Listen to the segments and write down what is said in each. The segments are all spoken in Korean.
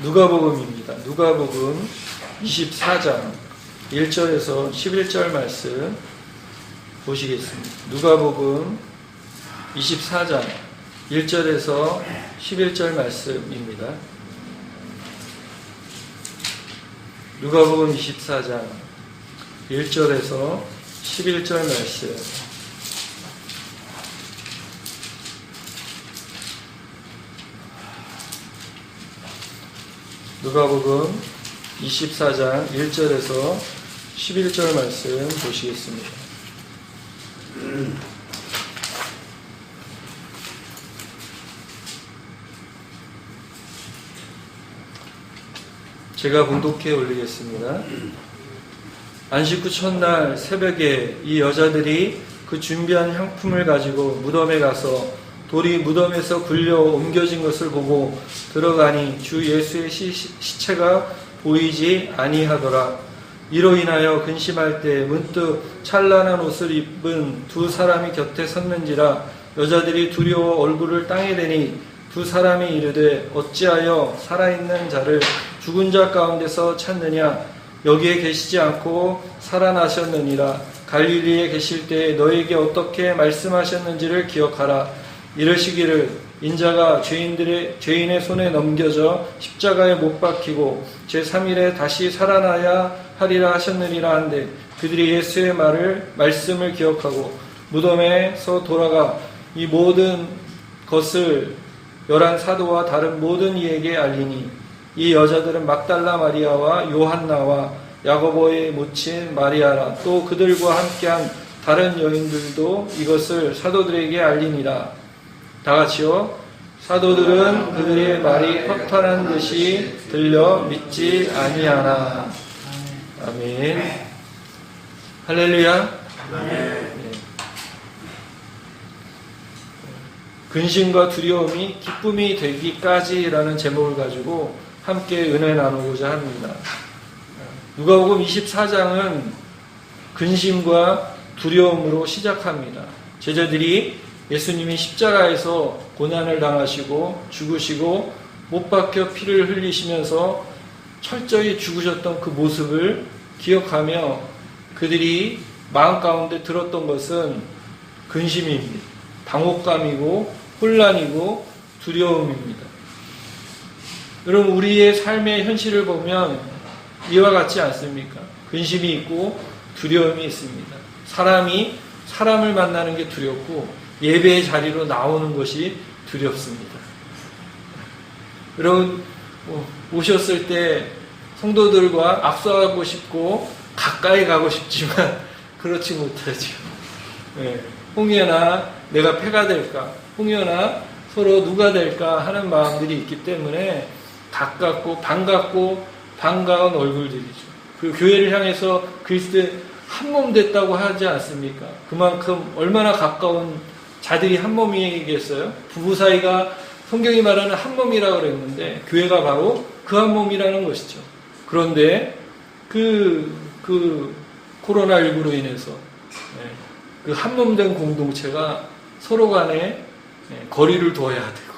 누가복음입니다. 누가복음 24장 1절에서 11절 말씀 보시겠습니다. 누가복음 24장 1절에서 11절 말씀입니다. 누가복음 24장 1절에서 11절 말씀. 누가복음 24장 1절에서 11절 말씀 보시겠습니다. 제가 봉독해 올리겠습니다. 안식 후 첫날 새벽에 이 여자들이 그 준비한 향품을 가지고 무덤에 가서 돌이 무덤에서 굴려 옮겨진 것을 보고 들어가니 주 예수의 시체가 보이지 아니하더라. 이로 인하여 근심할 때 문득 찬란한 옷을 입은 두 사람이 곁에 섰는지라. 여자들이 두려워 얼굴을 땅에 대니 두 사람이 이르되 어찌하여 살아있는 자를 죽은 자 가운데서 찾느냐. 여기에 계시지 않고 살아나셨느니라. 갈릴리에 계실 때 너에게 어떻게 말씀하셨는지를 기억하라. 이르시기를 인자가 죄인의 손에 넘겨져 십자가에 못 박히고 제3일에 다시 살아나야 하리라 하셨느니라 한데, 그들이 예수의 말씀을 기억하고 무덤에서 돌아가 이 모든 것을 11 사도와 다른 모든 이에게 알리니, 이 여자들은 막달라 마리아와 요한나와 야고보의 모친 마리아라. 또 그들과 함께한 다른 여인들도 이것을 사도들에게 알리니라. 다 같이요. 사도들은 그들의 말이 허탄한 듯이 들려 믿지 아니하나. 아멘. 할렐루야. 네. 근심과 두려움이 기쁨이 되기까지라는 제목을 가지고 함께 은혜 나누고자 합니다. 누가복음 24장은 근심과 두려움으로 시작합니다. 제자들이 예수님이 십자가에서 고난을 당하시고 죽으시고 못 박혀 피를 흘리시면서 철저히 죽으셨던 그 모습을 기억하며 그들이 마음 가운데 들었던 것은 근심입니다. 당혹감이고 혼란이고 두려움입니다. 여러분, 우리의 삶의 현실을 보면 이와 같지 않습니까? 근심이 있고 두려움이 있습니다. 사람이 사람을 만나는 게 두렵고 예배의 자리로 나오는 것이 두렵습니다. 여러분, 오셨을 때 성도들과 악수하고 싶고 가까이 가고 싶지만 그렇지 못하죠. 네. 홍연아 내가 패가 될까, 홍연아 서로 누가 될까 하는 마음들이 있기 때문에 가깝고 반가운 얼굴들이죠. 그 교회를 향해서 그리스도의 한 몸 됐다고 하지 않습니까? 그만큼 얼마나 가까운 자들이 한 몸이겠어요? 부부 사이가 성경이 말하는 한 몸이라고 그랬는데 교회가 바로 그 한 몸이라는 것이죠. 그런데 그 코로나19로 인해서 그 한 몸 된 공동체가 서로 간에 거리를 둬야 되고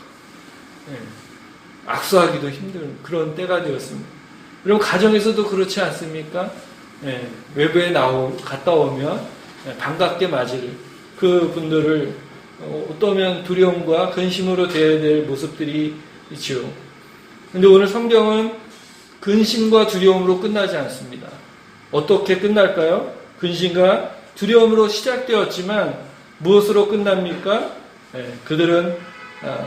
악수하기도 힘든 그런 때가 되었습니다. 그럼 가정에서도 그렇지 않습니까? 외부에 갔다 오면 반갑게 맞을 그 분들을 어떠면 두려움과 근심으로 대해야 될 모습들이 있죠. 그런데 오늘 성경은 근심과 두려움으로 끝나지 않습니다. 어떻게 끝날까요? 근심과 두려움으로 시작되었지만 무엇으로 끝납니까? 그들은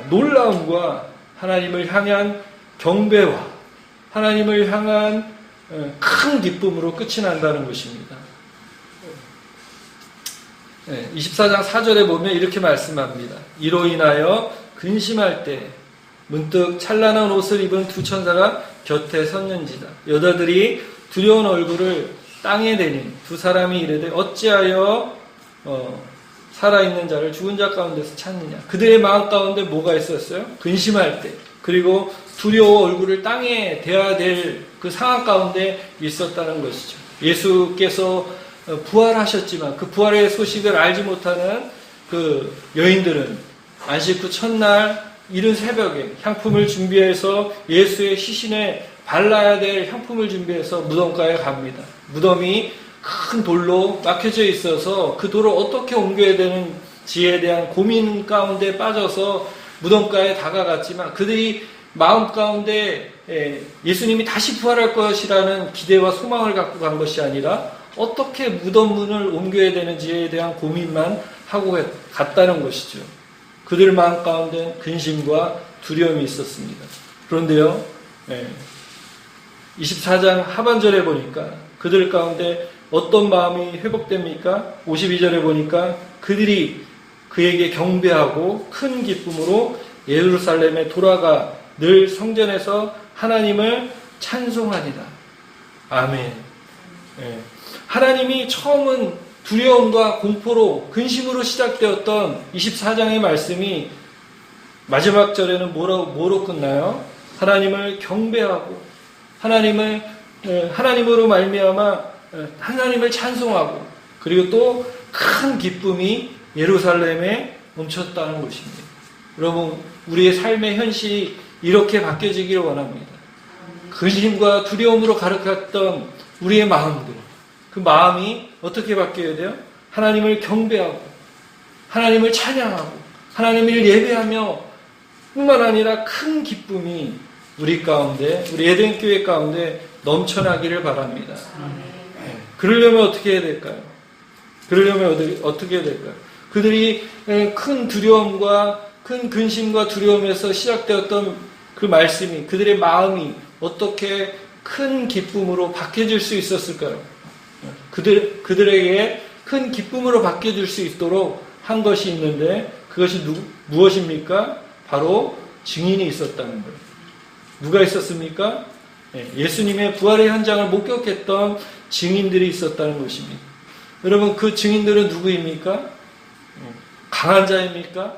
놀라움과 하나님을 향한 경배와 하나님을 향한 큰 기쁨으로 끝이 난다는 것입니다. 24장 4절에 보면 이렇게 말씀합니다. 이로 인하여 근심할 때 문득 찬란한 옷을 입은 두 천사가 곁에 섰는지다. 여자들이 두려운 얼굴을 땅에 대니 두 사람이 이르되 어찌하여 살아있는 자를 죽은 자 가운데서 찾느냐. 그들의 마음 가운데 뭐가 있었어요? 근심할 때, 그리고 두려워 얼굴을 땅에 대야 될 그 상황 가운데 있었다는 것이죠. 예수께서 부활하셨지만 그 부활의 소식을 알지 못하는 그 여인들은 안식 후 첫날 이른 새벽에 향품을 준비해서 예수의 시신에 발라야 될 향품을 준비해서 무덤가에 갑니다. 무덤이 큰 돌로 막혀져 있어서 그 돌을 어떻게 옮겨야 되는지에 대한 고민 가운데 빠져서 무덤가에 다가갔지만 그들이 마음 가운데 예수님이 다시 부활할 것이라는 기대와 소망을 갖고 간 것이 아니라 어떻게 무덤 문을 옮겨야 되는지에 대한 고민만 하고 갔다는 것이죠. 그들 마음 가운데 근심과 두려움이 있었습니다. 그런데요, 24장 하반절에 보니까 그들 가운데 어떤 마음이 회복됩니까? 52절에 보니까 그들이 그에게 경배하고 큰 기쁨으로 예루살렘에 돌아가 늘 성전에서 하나님을 찬송하니라. 아멘. 하나님이 처음은 두려움과 공포로 근심으로 시작되었던 24장의 말씀이 마지막 절에는 뭐로 끝나요? 하나님을 경배하고 하나님으로 말미암아 하나님을 찬송하고 그리고 또 큰 기쁨이 예루살렘에 멈췄다는 것입니다. 여러분, 우리의 삶의 현실이 이렇게 바뀌어지기를 원합니다. 근심과 두려움으로 가득했던 우리의 마음들, 그 마음이 어떻게 바뀌어야 돼요? 하나님을 경배하고 하나님을 찬양하고 하나님을 예배하며 뿐만 아니라 큰 기쁨이 우리 가운데, 우리 에덴교회 가운데 넘쳐나기를 바랍니다. 그러려면 어떻게 해야 될까요? 그들이 큰 두려움과 큰 근심과 두려움에서 시작되었던 그 말씀이, 그들의 마음이 어떻게 큰 기쁨으로 바뀌어질 수 있었을까요? 그들에게 큰 기쁨으로 바뀌어질 수 있도록 한 것이 있는데 그것이 무엇입니까? 바로 증인이 있었다는 거예요. 누가 있었습니까? 예수님의 부활의 현장을 목격했던 증인들이 있었다는 것입니다. 여러분, 그 증인들은 누구입니까? 강한 자입니까?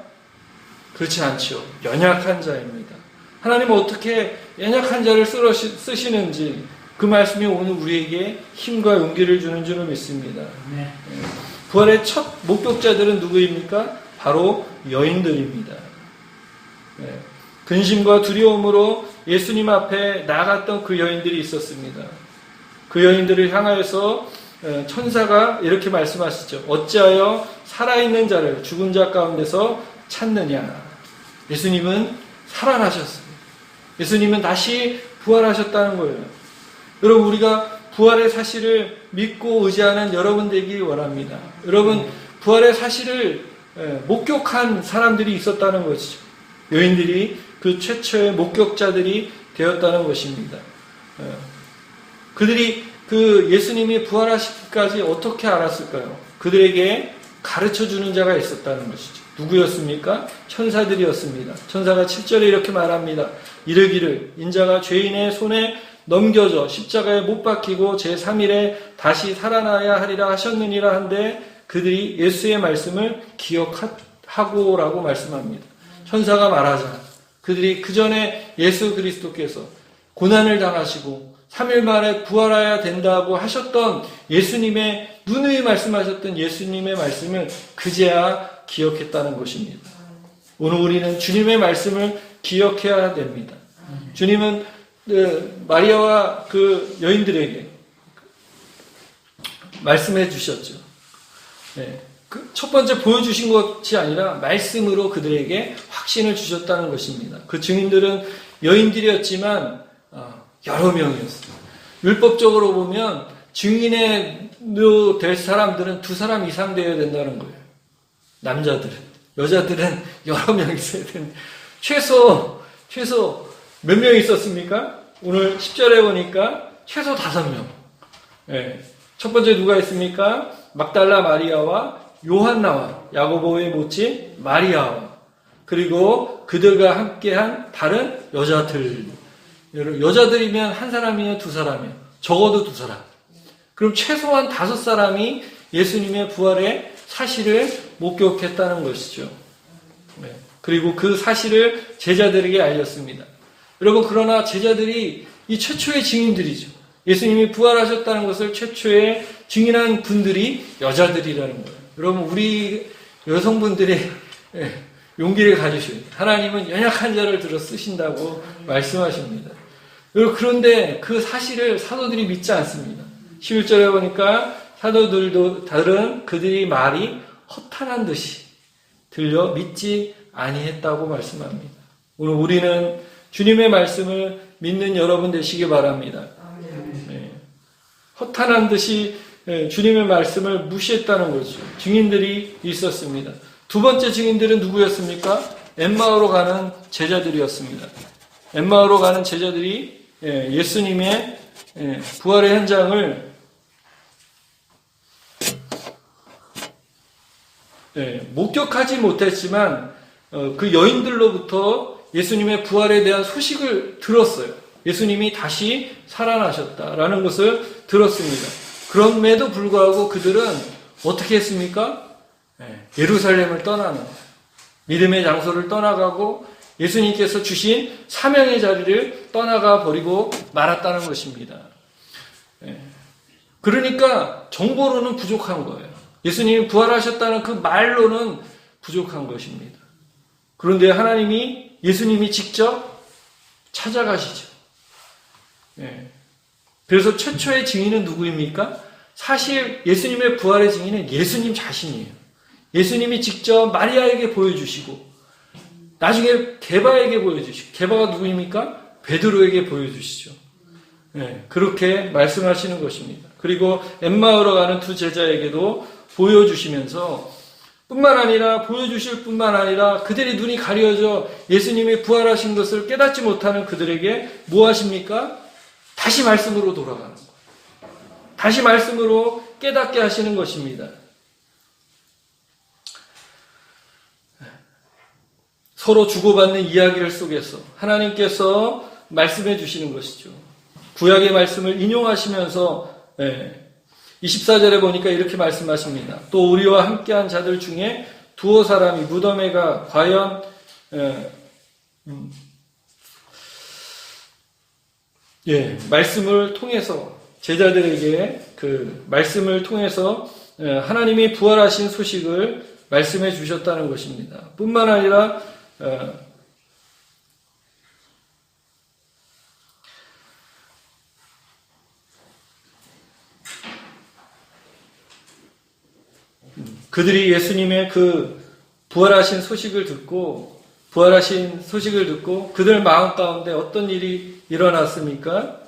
그렇지 않죠. 연약한 자입니다. 하나님은 어떻게 연약한 자를 쓰시는지 그 말씀이 오늘 우리에게 힘과 용기를 주는 줄을 믿습니다. 부활의 첫 목격자들은 누구입니까? 바로 여인들입니다. 근심과 두려움으로 예수님 앞에 나갔던 그 여인들이 있었습니다. 그 여인들을 향하여서 천사가 이렇게 말씀하시죠. 어찌하여 살아있는 자를 죽은 자 가운데서 찾느냐. 예수님은 살아나셨습니다. 예수님은 다시 부활하셨다는 거예요. 여러분, 우리가 부활의 사실을 믿고 의지하는 여러분 되길 원합니다. 여러분, 부활의 사실을 목격한 사람들이 있었다는 것이죠. 여인들이 그 최초의 목격자들이 되었다는 것입니다. 그들이 그 예수님이 부활하시기까지 어떻게 알았을까요? 그들에게 가르쳐주는 자가 있었다는 것이죠. 누구였습니까? 천사들이었습니다. 천사가 7절에 이렇게 말합니다. 이르기를 인자가 죄인의 손에 넘겨져 십자가에 못 박히고 제3일에 다시 살아나야 하리라 하셨느니라 한데 그들이 예수의 말씀을 기억하고라고 말씀합니다. 천사가 말하자 그들이 그 전에 예수 그리스도께서 고난을 당하시고 3일 만에 부활해야 된다고 하셨던 예수님의 누누이 말씀하셨던 예수님의 말씀을 그제야 기억했다는 것입니다. 오늘 우리는 주님의 말씀을 기억해야 됩니다. 주님은 마리아와 그 여인들에게 말씀해 주셨죠. 첫 번째 보여주신 것이 아니라 말씀으로 그들에게 확신을 주셨다는 것입니다. 그 증인들은 여인들이었지만 여러 명이었어요. 율법적으로 보면 증인에 될 사람들은 2사람 이상 되어야 된다는 거예요. 남자들은. 여자들은 여러 명 있어야 되는데 최소 몇 명 있었습니까? 오늘 10절에 보니까 최소 5명. 첫 번째 누가 있습니까? 막달라 마리아와 요한나와 야고보의 모친 마리아와 그리고 그들과 함께한 다른 여자들. 여자들이면 한 사람이면 2사람이요. 적어도 2사람. 그럼 최소한 5사람이 예수님의 부활의 사실을 목격했다는 것이죠. 그리고 그 사실을 제자들에게 알렸습니다. 여러분, 그러나 제자들이 이 최초의 증인들이죠. 예수님이 부활하셨다는 것을 최초의 증인한 분들이 여자들이라는 거예요. 여러분, 우리 여성분들이 용기를 가지셔야 돼요. 하나님은 연약한 자를 들어 쓰신다고 말씀하십니다. 그런데 그 사실을 사도들이 믿지 않습니다. 11절에 보니까 사도들도 다른 그들이 말이 허탄한 듯이 들려 믿지 아니했다고 말씀합니다. 오늘 우리는 주님의 말씀을 믿는 여러분 되시기 바랍니다. 네. 허탄한 듯이 주님의 말씀을 무시했다는 거죠. 증인들이 있었습니다. 두 번째 증인들은 누구였습니까? 엠마오로 가는 제자들이었습니다. 엠마오로 가는 제자들이 예수님의 부활의 현장을 목격하지 못했지만 그 여인들로부터 예수님의 부활에 대한 소식을 들었어요. 예수님이 다시 살아나셨다라는 것을 들었습니다. 그럼에도 불구하고 그들은 어떻게 했습니까? 예루살렘을 떠나는, 믿음의 장소를 떠나가고 예수님께서 주신 사명의 자리를 떠나가 버리고 말았다는 것입니다. 그러니까 정보로는 부족한 거예요. 예수님이 부활하셨다는 그 말로는 부족한 것입니다. 그런데 하나님이, 예수님이 직접 찾아가시죠. 그래서 최초의 증인은 누구입니까? 사실 예수님의 부활의 증인은 예수님 자신이에요. 예수님이 직접 마리아에게 보여주시고 나중에 게바에게 보여주시고, 게바가 누구입니까? 베드로에게 보여주시죠. 그렇게 말씀하시는 것입니다. 그리고 엠마오로 가는 두 제자에게도 보여주시면서 뿐만 아니라, 보여주실 뿐만 아니라 그들의 눈이 가려져 예수님이 부활하신 것을 깨닫지 못하는 그들에게 뭐 하십니까? 다시 말씀으로 돌아가는 거예요. 다시 말씀으로 깨닫게 하시는 것입니다. 서로 주고받는 이야기를 속에서 하나님께서 말씀해 주시는 것이죠. 구약의 말씀을 인용하시면서 24절에 보니까 이렇게 말씀하십니다. 또 우리와 함께한 자들 중에 두어 사람이 무덤에 가 과연 말씀을 통해서 제자들에게 그 말씀을 통해서 하나님이 부활하신 소식을 말씀해 주셨다는 것입니다. 뿐만 아니라 그들이 예수님의 그 부활하신 소식을 듣고 그들 마음 가운데 어떤 일이 일어났습니까?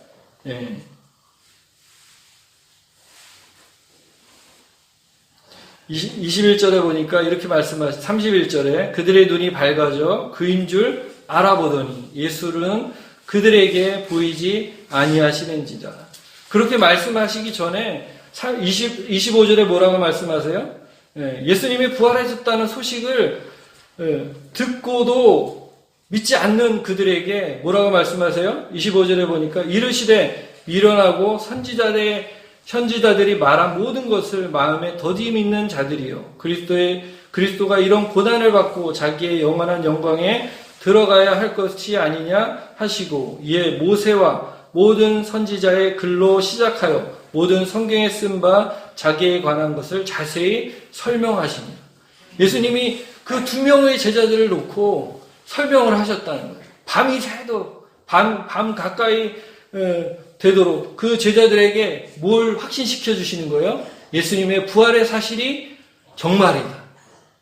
21절에 보니까 이렇게 말씀하시, 31절에 그들의 눈이 밝아져 그인 줄 알아보더니 예수는 그들에게 보이지 아니하시는지라. 그렇게 말씀하시기 전에 25절에 뭐라고 말씀하세요? 예수님이 부활하셨다는 소식을 듣고도 믿지 않는 그들에게 뭐라고 말씀하세요? 25절에 보니까 이르시되 미련하고 선지자들이 말한 모든 것을 마음에 더디 믿는 자들이요. 그리스도가 이런 고난을 받고 자기의 영원한 영광에 들어가야 할 것이 아니냐 하시고, 이에 모세와 모든 선지자의 글로 시작하여 모든 성경에 쓴 바 자기에 관한 것을 자세히 설명하시니라. 예수님이 그 두 명의 제자들을 놓고 설명을 하셨다는 거예요. 밤이 새도록, 밤 가까이 되도록 그 제자들에게 뭘 확신시켜 주시는 거예요? 예수님의 부활의 사실이 정말이다.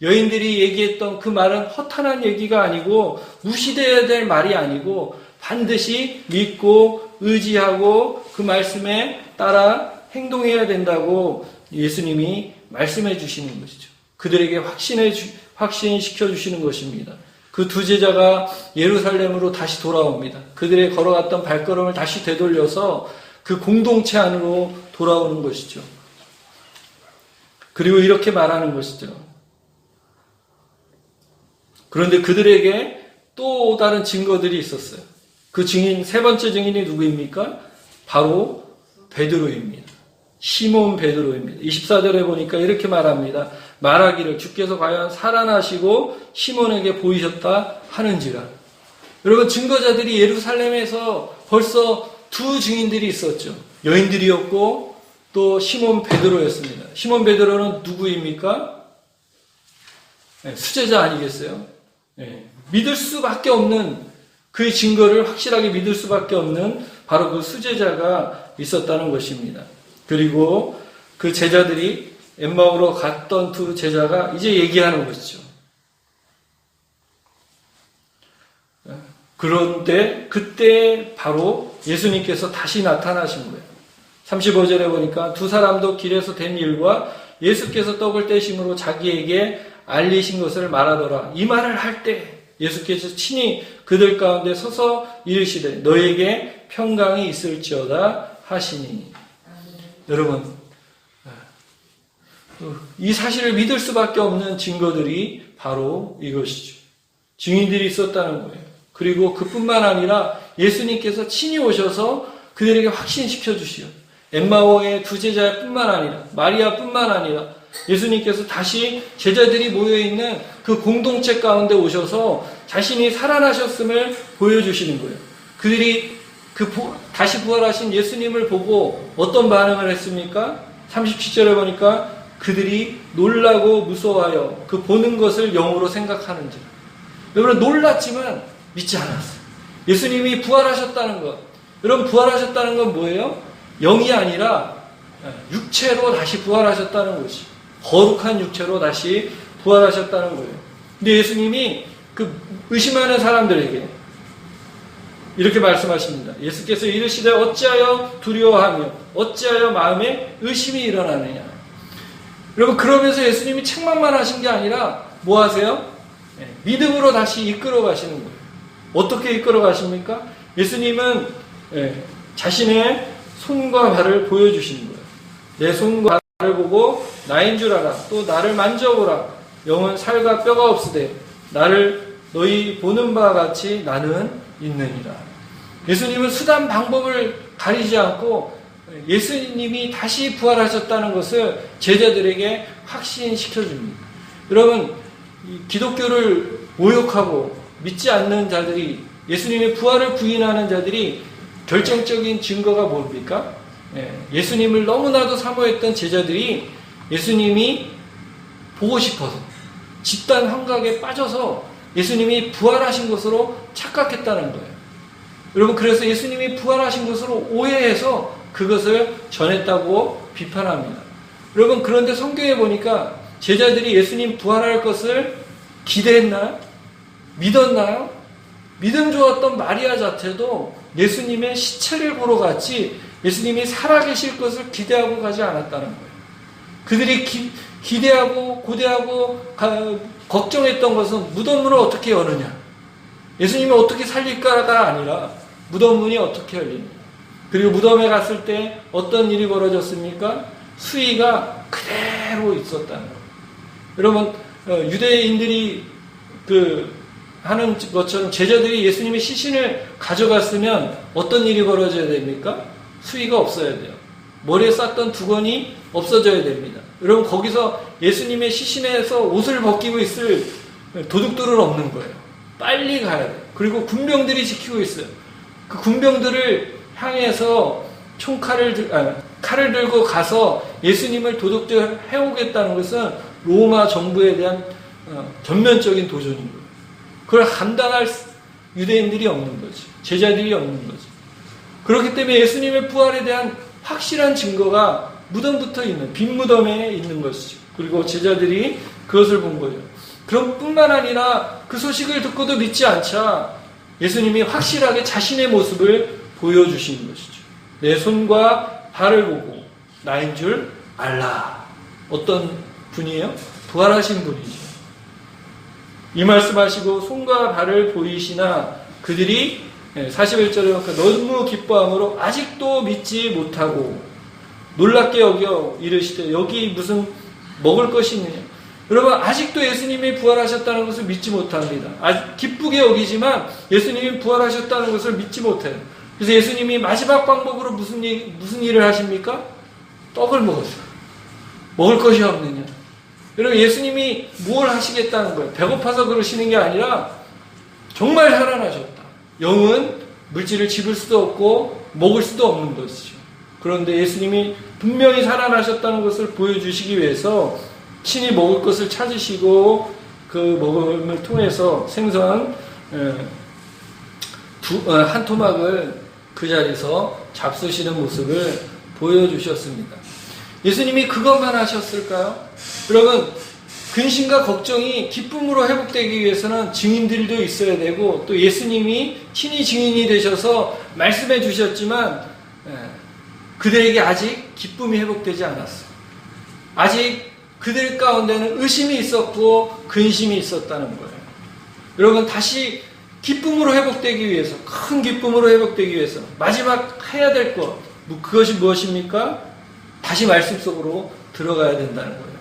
여인들이 얘기했던 그 말은 허탄한 얘기가 아니고 무시되어야 될 말이 아니고 반드시 믿고 의지하고 그 말씀에 따라 행동해야 된다고 예수님이 말씀해 주시는 것이죠. 그들에게 확신시켜 주시는 것입니다. 그 두 제자가 예루살렘으로 다시 돌아옵니다. 그들의 걸어갔던 발걸음을 다시 되돌려서 그 공동체 안으로 돌아오는 것이죠. 그리고 이렇게 말하는 것이죠. 그런데 그들에게 또 다른 증거들이 있었어요. 그 증인, 세 번째 증인이 누구입니까? 바로 베드로입니다. 시몬 베드로입니다. 24절에 보니까 이렇게 말합니다. 말하기를 주께서 과연 살아나시고 시몬에게 보이셨다 하는지라. 여러분, 증거자들이 예루살렘에서 벌써 두 증인들이 있었죠. 여인들이었고 또 시몬 베드로였습니다. 시몬 베드로는 누구입니까? 수제자 아니겠어요? 믿을 수밖에 없는 그 증거를 확실하게 믿을 수밖에 없는 바로 그 수제자가 있었다는 것입니다. 그리고 그 제자들이 엠마오로 갔던 두 제자가 이제 얘기하는 것이죠. 그런데 그때 바로 예수님께서 다시 나타나신 거예요. 35절에 보니까 두 사람도 길에서 된 일과 예수께서 떡을 떼심으로 자기에게 알리신 것을 말하더라. 이 말을 할 때 예수께서 친히 그들 가운데 서서 이르시되 너에게 평강이 있을지어다 하시니. 여러분, 이 사실을 믿을 수밖에 없는 증거들이 바로 이것이죠. 증인들이 있었다는 거예요. 그리고 그뿐만 아니라 예수님께서 친히 오셔서 그들에게 확신시켜 주시오. 엠마오의 두 제자뿐만 아니라 마리아뿐만 아니라 예수님께서 다시 제자들이 모여있는 그 공동체 가운데 오셔서 자신이 살아나셨음을 보여주시는 거예요. 그들이 다시 부활하신 예수님을 보고 어떤 반응을 했습니까? 37절에 보니까 그들이 놀라고 무서워하여 그 보는 것을 영으로 생각하는지. 여러분, 놀랐지만 믿지 않았어요. 예수님이 부활하셨다는 것. 여러분, 부활하셨다는 건 뭐예요? 영이 아니라 육체로 다시 부활하셨다는 것이. 거룩한 육체로 다시 부활하셨다는 거예요. 근데 예수님이 그 의심하는 사람들에게 이렇게 말씀하십니다. 예수께서 이르시되 어찌하여 두려워하며 어찌하여 마음에 의심이 일어나느냐. 여러분, 그러면서 예수님이 책망만 하신 게 아니라 뭐 하세요? 믿음으로 다시 이끌어 가시는 거예요. 어떻게 이끌어 가십니까? 예수님은 자신의 손과 발을 보여주시는 거예요. 내 손과 발을 보고 나인 줄 알아. 또 나를 만져보라. 영은 살과 뼈가 없으되 나를 너희 보는 바와 같이 나는 있느니라. 예수님은 수단 방법을 가리지 않고 예수님이 다시 부활하셨다는 것을 제자들에게 확신시켜줍니다. 여러분, 기독교를 모욕하고 믿지 않는 자들이, 예수님의 부활을 부인하는 자들이 결정적인 증거가 뭡니까? 예수님을 너무나도 사모했던 제자들이 예수님이 보고 싶어서 집단 환각에 빠져서 예수님이 부활하신 것으로 착각했다는 거예요. 여러분, 그래서 예수님이 부활하신 것으로 오해해서 그것을 전했다고 비판합니다. 여러분, 그런데 성경에 보니까 제자들이 예수님 부활할 것을 기대했나요? 믿었나요? 믿음 좋았던 마리아 자체도 예수님의 시체를 보러 갔지 예수님이 살아계실 것을 기대하고 가지 않았다는 거예요. 그들이 기대하고 고대하고 걱정했던 것은 무덤 문을 어떻게 여느냐, 예수님이 어떻게 살릴까가 아니라 무덤 문이 어떻게 열리냐. 그리고 무덤에 갔을 때 어떤 일이 벌어졌습니까? 수의가 그대로 있었다는 거예요. 여러분, 유대인들이 하는 것처럼 제자들이 예수님의 시신을 가져갔으면 어떤 일이 벌어져야 됩니까? 수의가 없어야 돼요. 머리에 쌌던 두건이 없어져야 됩니다. 여러분, 거기서 예수님의 시신에서 옷을 벗기고 있을 도둑들은 없는 거예요. 빨리 가야 돼요. 그리고 군병들이 지키고 있어요. 그 군병들을 향해서 칼을 들고 가서 예수님을 도둑질 해오겠다는 것은 로마 정부에 대한 전면적인 도전인 거예요. 그걸 감당할 유대인들이 없는 거지. 제자들이 없는 거지. 그렇기 때문에 예수님의 부활에 대한 확실한 증거가 무덤부터 있는, 빈 무덤에 있는 것이죠. 그리고 제자들이 그것을 본 거예요. 그럼 뿐만 아니라 그 소식을 듣고도 믿지 않자 예수님이 확실하게 자신의 모습을 보여주시는 것이죠. 내 손과 발을 보고 나인 줄 알라. 어떤 분이에요? 부활하신 분이죠. 이 말씀하시고 손과 발을 보이시나 그들이 41절에 너무 기뻐함으로 아직도 믿지 못하고 놀랍게 여겨 이르시되 여기 무슨 먹을 것이 있느냐. 여러분, 아직도 예수님이 부활하셨다는 것을 믿지 못합니다. 기쁘게 여기지만 예수님이 부활하셨다는 것을 믿지 못해요. 그래서 예수님이 마지막 방법으로 무슨 일을 하십니까? 떡을 먹었어요. 먹을 것이 없느냐. 여러분, 예수님이 뭘 하시겠다는 거예요? 배고파서 그러시는 게 아니라 정말 살아나셨다. 영은 물질을 집을 수도 없고 먹을 수도 없는 것이죠. 그런데 예수님이 분명히 살아나셨다는 것을 보여주시기 위해서 친히 먹을 것을 찾으시고 그 먹음을 통해서 생선 한 토막을 그 자리에서 잡수시는 모습을 보여주셨습니다. 예수님이 그것만 하셨을까요? 여러분, 근심과 걱정이 기쁨으로 회복되기 위해서는 증인들도 있어야 되고, 또 예수님이 친히 증인이 되셔서 말씀해 주셨지만 그들에게 아직 기쁨이 회복되지 않았어요. 아직 그들 가운데는 의심이 있었고 근심이 있었다는 거예요. 여러분, 다시 기쁨으로 회복되기 위해서, 큰 기쁨으로 회복되기 위해서 마지막 해야 될 것, 그것이 무엇입니까? 다시 말씀 속으로 들어가야 된다는 거예요.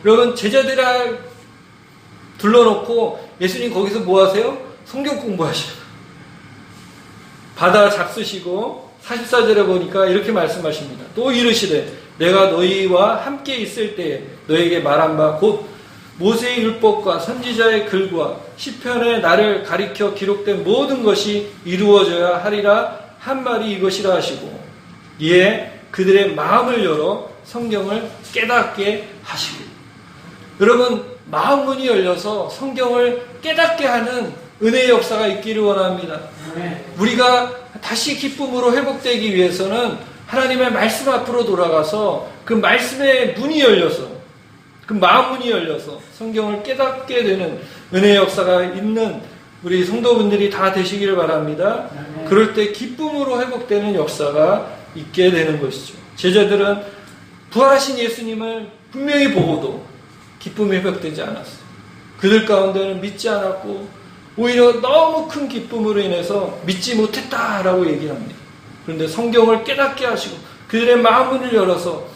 여러분, 제자들을 둘러놓고 예수님 거기서 뭐 하세요? 성경 공부하시고 바다 잡수시고 44절에 보니까 이렇게 말씀하십니다. 또 이르시되 내가 너희와 함께 있을 때에 너희에게 말한 바 곧 모세의 율법과 선지자의 글과 시편에 나를 가리켜 기록된 모든 것이 이루어져야 하리라 한 말이 이것이라 하시고, 이에 그들의 마음을 열어 성경을 깨닫게 하시고. 여러분, 마음 문이 열려서 성경을 깨닫게 하는 은혜의 역사가 있기를 원합니다. 우리가 다시 기쁨으로 회복되기 위해서는 하나님의 말씀 앞으로 돌아가서 그 말씀의 문이 열려서, 그 마음 문이 열려서 성경을 깨닫게 되는 은혜의 역사가 있는 우리 성도분들이 다 되시기를 바랍니다. 그럴 때 기쁨으로 회복되는 역사가 있게 되는 것이죠. 제자들은 부활하신 예수님을 분명히 보고도 기쁨이 회복되지 않았어요. 그들 가운데는 믿지 않았고 오히려 너무 큰 기쁨으로 인해서 믿지 못했다라고 얘기합니다. 그런데 성경을 깨닫게 하시고 그들의 마음을 열어서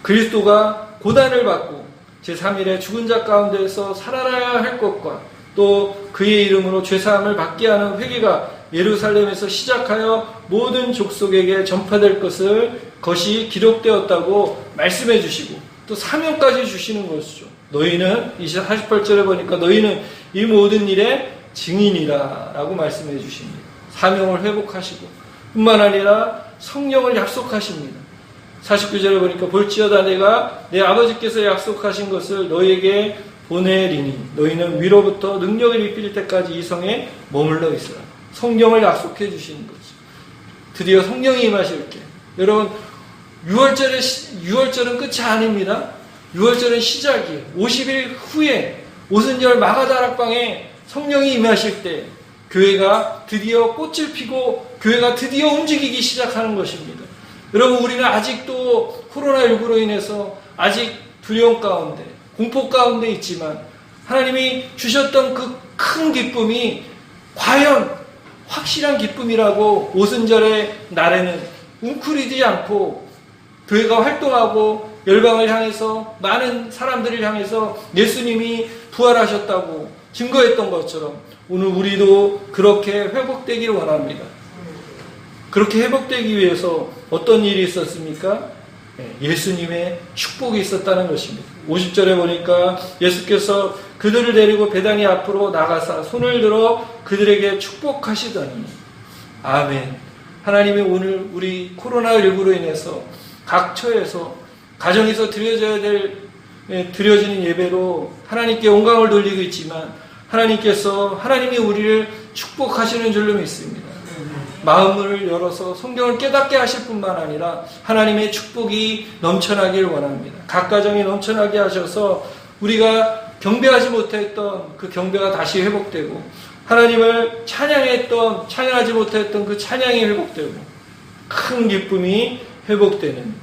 그리스도가 고난을 받고 제3일에 죽은 자 가운데서 살아나야 할 것과 또 그의 이름으로 죄사함을 받게 하는 회개가 예루살렘에서 시작하여 모든 족속에게 전파될 것이 기록되었다고 말씀해 주시고 또 사명까지 주시는 것이죠. 너희는 48절에 보니까 너희는 이 모든 일의 증인이라 라고 말씀해 주십니다. 사명을 회복하시고 뿐만 아니라 성령을 약속하십니다. 49절에 보니까 볼지어다 내가 내 아버지께서 약속하신 것을 너희에게 보내리니 너희는 위로부터 능력을 입힐 때까지 이 성에 머물러 있으라. 성령을 약속해 주시는 거죠. 드디어 성령이 임하실 때, 여러분 6월절은 끝이 아닙니다. 6월절은 시작이에요. 50일 후에 오순절 마가다락방에 성령이 임하실 때 교회가 드디어 꽃을 피고 교회가 드디어 움직이기 시작하는 것입니다. 여러분, 우리는 아직도 코로나19로 인해서 아직 두려움 가운데, 공포 가운데 있지만 하나님이 주셨던 그 큰 기쁨이 과연 확실한 기쁨이라고 오순절의 날에는 웅크리지 않고 교회가 활동하고 열방을 향해서 많은 사람들을 향해서 예수님이 부활하셨다고 증거했던 것처럼 오늘 우리도 그렇게 회복되기를 원합니다. 그렇게 회복되기 위해서 어떤 일이 있었습니까? 예수님의 축복이 있었다는 것입니다. 50절에 보니까 예수께서 그들을 데리고 베다니 앞으로 나가사 손을 들어 그들에게 축복하시더니, 아멘. 하나님이 오늘 우리 코로나19로 인해서 각 처에서 가정에서 드려지는 예배로 하나님께 영광을 돌리고 있지만 하나님이 우리를 축복하시는 줄로 믿습니다. 마음을 열어서 성경을 깨닫게 하실 뿐만 아니라 하나님의 축복이 넘쳐나길 원합니다. 각 가정이 넘쳐나게 하셔서 우리가 경배하지 못했던 그 경배가 다시 회복되고 하나님을 찬양하지 못했던 그 찬양이 회복되고 큰 기쁨이 회복되는,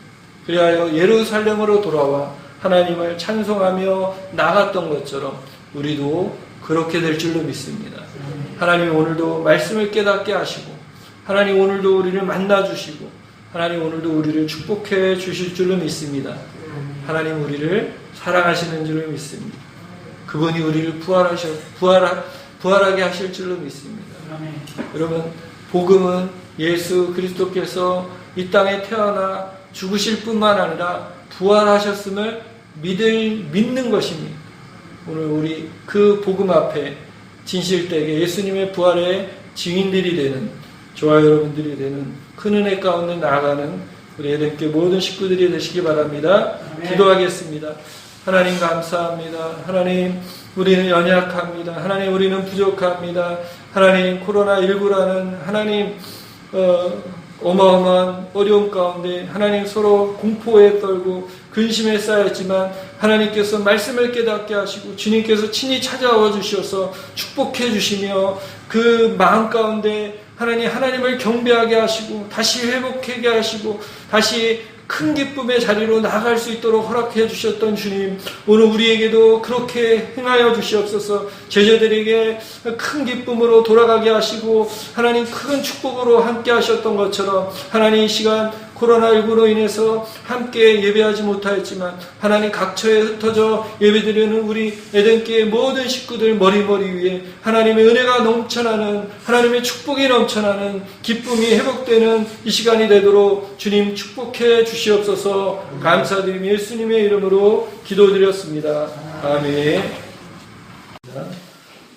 그리하여 예루살렘으로 돌아와 하나님을 찬송하며 나갔던 것처럼 우리도 그렇게 될 줄로 믿습니다. 하나님 오늘도 말씀을 깨닫게 하시고 하나님 오늘도 우리를 만나주시고 하나님 오늘도 우리를 축복해 주실 줄로 믿습니다. 하나님 우리를 사랑하시는 줄로 믿습니다. 그분이 우리를 부활하게 하실 줄로 믿습니다. 여러분, 복음은 예수 그리스도께서 이 땅에 태어나 죽으실 뿐만 아니라 부활하셨음을 믿는 것입니다. 오늘 우리 그 복음 앞에 진실되게 예수님의 부활의 증인들이 되는 저와 여러분들이 되는 큰 은혜 가운데 나아가는 우리 에덴교회 모든 식구들이 되시기 바랍니다. 기도하겠습니다. 하나님 감사합니다. 하나님 우리는 연약합니다. 하나님 우리는 부족합니다. 하나님 코로나19라는 하나님 어마어마한 어려움 가운데 하나님 서로 공포에 떨고 근심에 쌓였지만 하나님께서 말씀을 깨닫게 하시고 주님께서 친히 찾아와 주셔서 축복해 주시며 그 마음 가운데 하나님을 경배하게 하시고 다시 회복하게 하시고 다시 큰 기쁨의 자리로 나아갈 수 있도록 허락해 주셨던 주님, 오늘 우리에게도 그렇게 행하여 주시옵소서. 제자들에게 큰 기쁨으로 돌아가게 하시고 하나님 큰 축복으로 함께 하셨던 것처럼 하나님 이 시간 코로나19로 인해서 함께 예배하지 못하였지만 하나님 각처에 흩어져 예배드리는 우리 에덴교회 모든 식구들 머리머리 위에 하나님의 은혜가 넘쳐나는, 하나님의 축복이 넘쳐나는 기쁨이 회복되는 이 시간이 되도록 주님 축복해 주시옵소서. 감사드리며 예수님의 이름으로 기도드렸습니다. 아멘.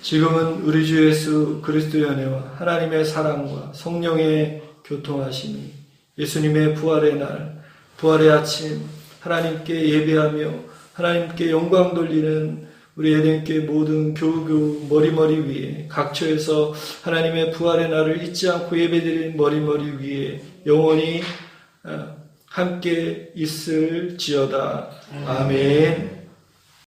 지금은 우리 주 예수 그리스도의 은혜와 하나님의 사랑과 성령의 교통하심이 예수님의 부활의 날, 부활의 아침 하나님께 예배하며 하나님께 영광 돌리는 우리 에덴교회 모든 교우 머리머리 위에 각처에서 하나님의 부활의 날을 잊지 않고 예배드리는 머리머리 위에 영원히 함께 있을지어다. 아멘.